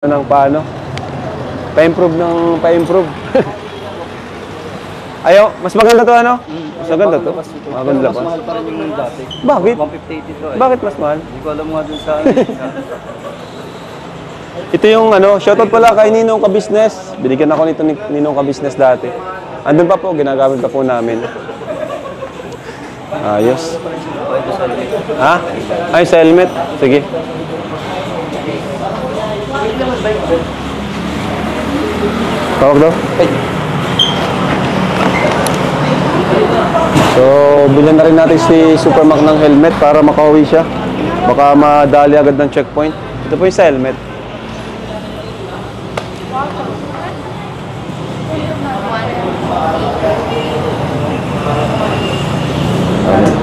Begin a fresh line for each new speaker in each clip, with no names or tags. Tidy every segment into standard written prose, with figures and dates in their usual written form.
Ng paano? Pa-improve ng pa-improve. Ayaw, mas maganda to ano? Mas maganda to. Maganda
mas
pa.
mahal pa rin yung dati.
Bakit?
150 dito eh.
Bakit mas mahal?
Hindi ko alam nga dun sa
Ito yung ano, shoutout pala kay Ninong Ka-Business. Binigyan ako nito ni Ninong Ka-Business dati. Andun pa po, ginagamit pa po namin. Ayos. Ha? Ay, sa helmet. Sige. Tawag daw. So, bilhan na rin natin si Supermac ng helmet para makauwi siya. Baka madali agad ng checkpoint. Ito po yung sa helmet.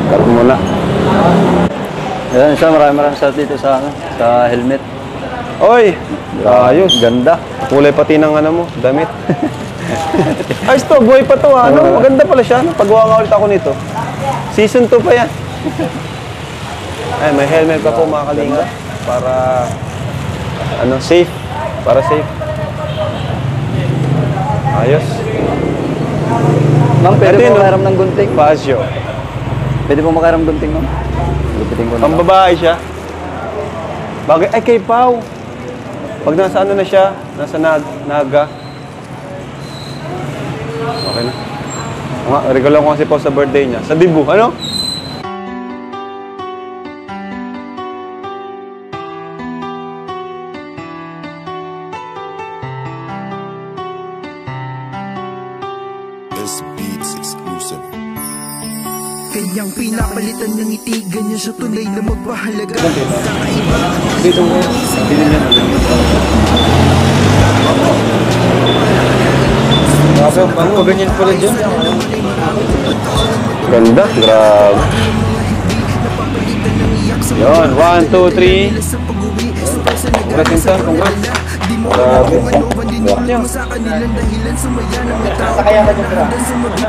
Cut muna.
Yan, isa maraming sa dito sa helmet.
Oy! Ayos. Ganda. Kulay pati ng ano mo, damit. Ayos to, buhay pa to ha. Ano, maganda pala siya. Pagawa nga ulit ako nito. Season 2 pa yan. Ay, may helmet pa po mga kalinga. Para, ano, safe. Para safe. Ayos.
Ma'am, pwede
Ito
po
yun,
makaram ng gunting?
Pasyo.
Pwede po makaram gunting, ma'am? Gupitin ko na.
Pambabae siya. Bagay, ay kay Pau. Pag nasa ano na siya, nasa Naga. Okay na. Regalo ko kasi Pau sa birthday niya. Sa Dibu, ano?
Beats exclusive.
Kanyang pinapalitan ng itigan niya sa tunay na magpahalaga. Kakaiba.
Dito mo. Dito niya.
Ano, ganyan pala dyan?
Ganda. Grabe. Yun. 1, 2, 3. Congrats, Insan. Congrats. Grabe.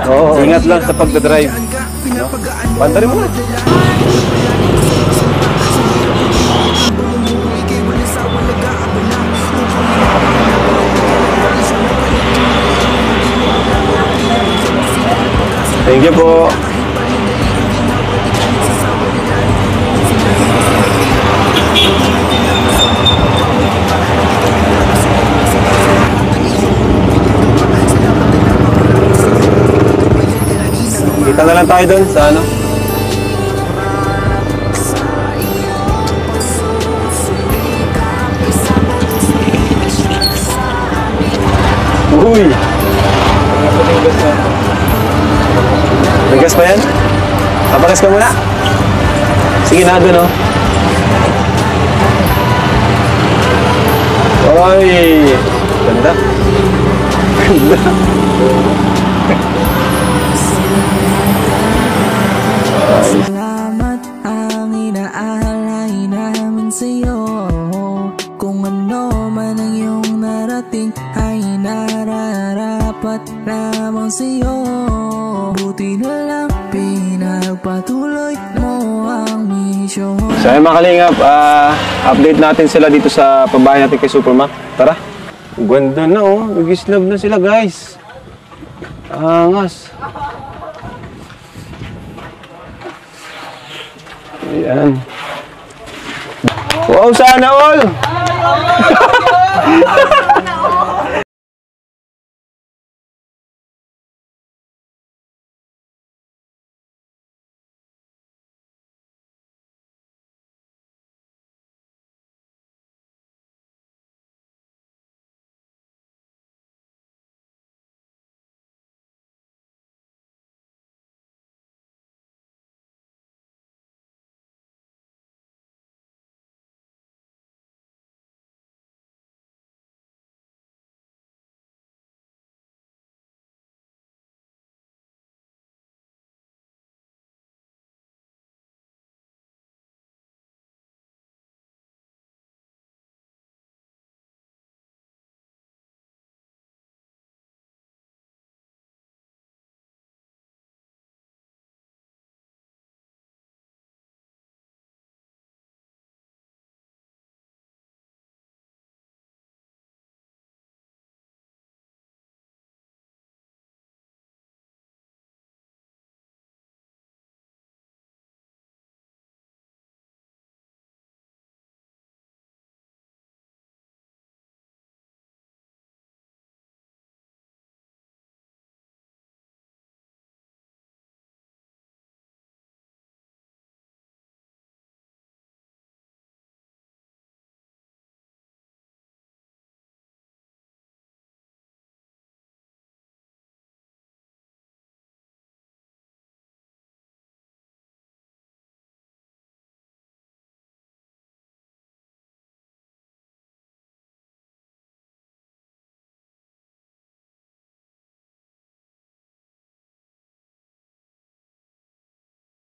Oo. Ingat lang sa pagdadrive. No? Panda rin mo na. Thank you po. Kita na lang tayo doon sa ano. Uy! May gas pa yan? Papagas ka muna. Sige na doon, oh. Oy! Ganda. Ganda.
Salamat ang inaalay namin sa'yo. Kung ano man ang iyong narating ay nararapat lamang sa'yo. Buti na lang pinagpatuloy mo ang misyon.
So ayun mga kalingap, update natin sila dito sa pabahay natin kay Supermac. Tara. Ganda na oh, nag-islab na sila guys. Angas. Ayan. Wow, sana all!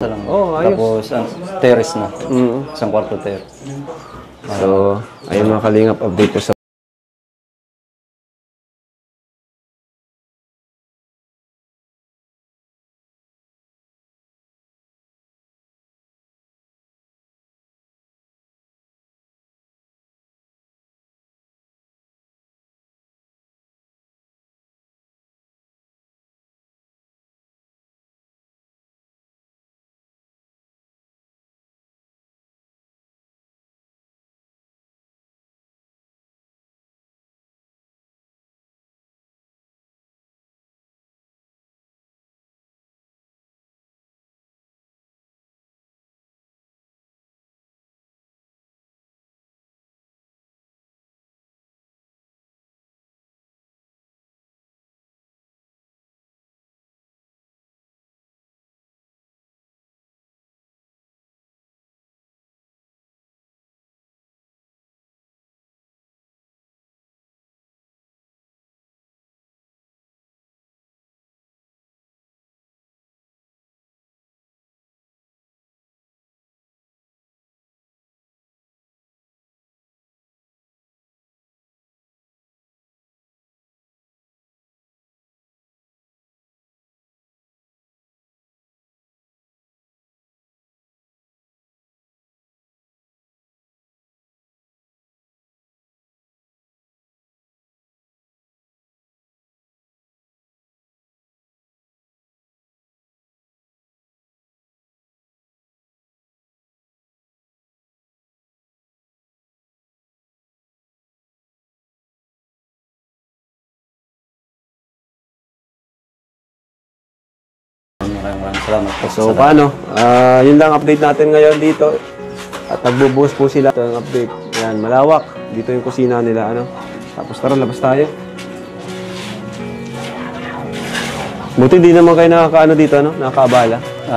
lang.
Oh, ayos.
Tapos, terrace na.
Mm.
Isang kwarto terrace.
So, ayun mga kalingap, update ko sa
Maraming salamat po.
So, paano? Yun lang update natin ngayon dito. At nagbubuhos po sila. Ito ang update. Yan, malawak. Dito yung kusina nila, ano. Tapos tara, labas tayo. Buti di naman kayo nakakaano dito, ano? Nakakabala.